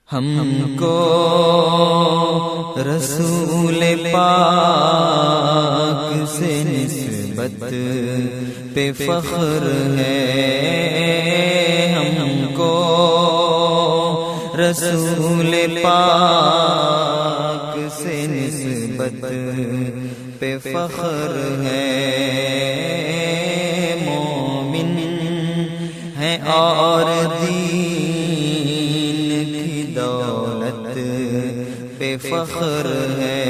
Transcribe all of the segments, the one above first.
ہم کو رسول پاک سے نسبت پہ فخر ہے، ہم کو رسول پاک سے نسبت پہ فخر ہے۔ مومن ہیں اور دین کی دولت پہ فخر ہے۔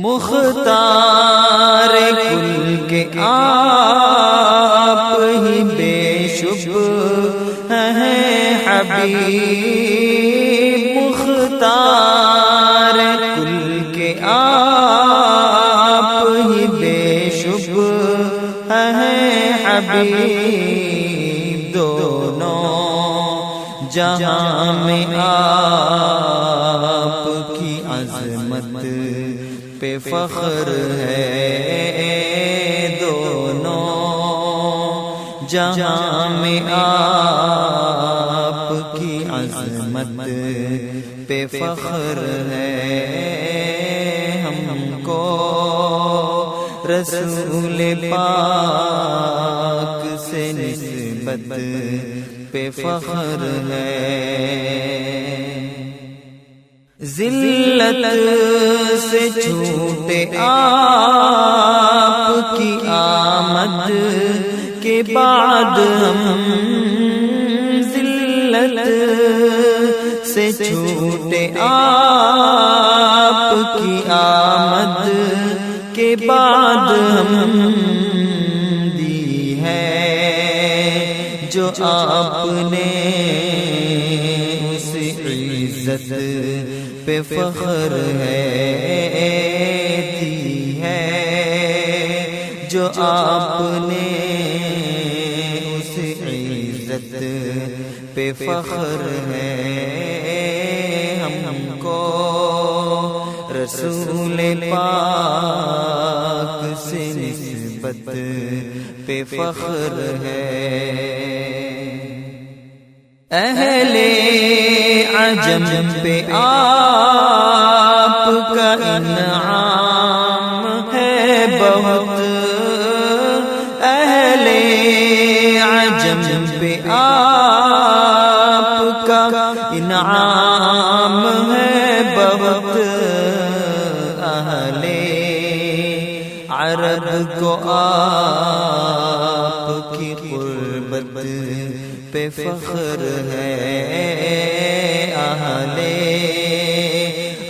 مختار کل کے آپ ہی بے شبہ ہیں حبیب، مختار کل کے آپ ہی بے شبہ ہیں حبیب، دونوں جہاں میں آپ کی عظمت پہ فخر ہے، دونوں جہاں میں آپ کی عظمت پہ فخر ہے۔ ہم کو رسول پاک سے نسبت پہ فخر ہے۔ ذلت سے چھوٹے آپ کی آمد کے بعد ہم، ذلت سے چھوٹے آپ کی آمد کے بعد ہم دی ہے جو آپ نے اس عزت پہ فخر ہے، دی ہے جو آپ نے اس عزت پہ فخر ہے۔ ہم کو رسول پاک سے نسبت پہ فخر ہے۔ اہل عجم پہ آپ کا انعام ہے بہت، اہل عجم پہ آپ کا انعام ہے بہت، اہل عرب کو آپ کی قربت پہ فخر ہے، اہل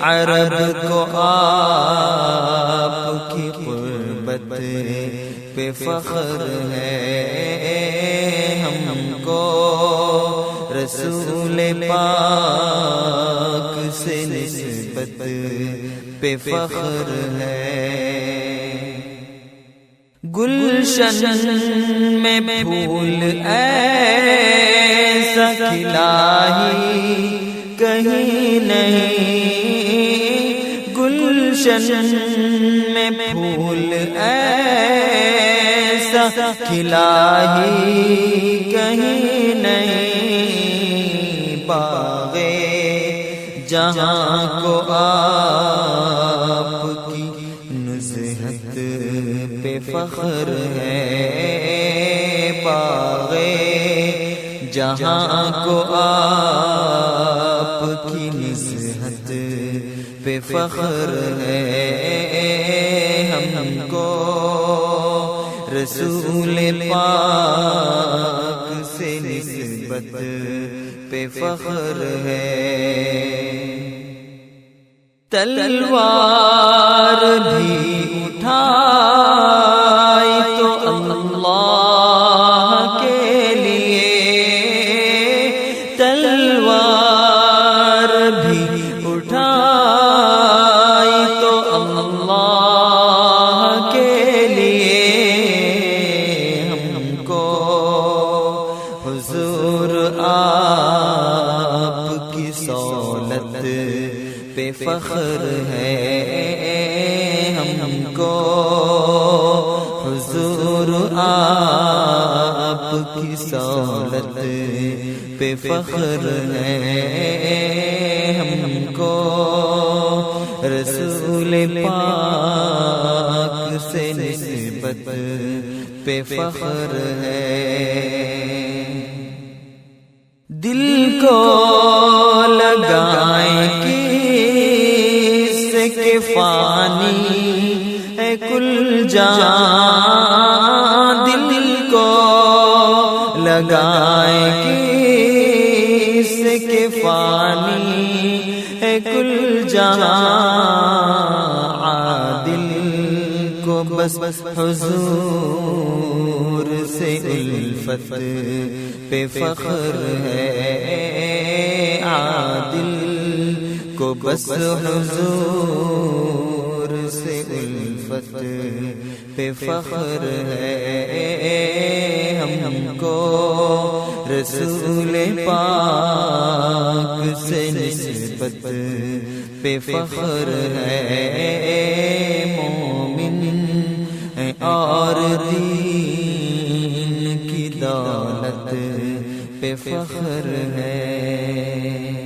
عرب کو آپ کی قربت پہ فخر ہے۔ ہم کو رسول پاک سے نسبت پہ فخر ہے۔ گلشن میں پھول ایسا کھلا ہی کہیں نہیں، گلشن میں پھول ایسا کھلا ہی کہیں نہیں، باغ جہاں کو آپ کی نزہت پہ فخر ہے، باغ جہاں کو آپ کی نزہت پہ فخر ہے۔ ہم کو رسول پاک سے نسبت پہ فخر ہے۔ تلوار بھی اٹھائی تو اللہ کے لیے، تلوار بھی اٹھائی تو اللہ کے لیے، ہم کو حضور آپ کی سہولت پہ فخر ہے، ہم کو حضور آپ کی سہولت پہ فخر ہے ہم کو رسول پاک سے نسبت پہ فخر ہے دل کو لگائیں کس کے فانی ہے کل جان دل کو لگائیں کس کے فانی ہے کل جہاں عادل کو بس حضور سے الفت پہ فخر ہے عادل کو بس حضور سے الفت پہ فخر ہے ہم کو رسول پاک سے نسبت پہ فخر ہے مومن اور دین کی دولت پہ فخر ہے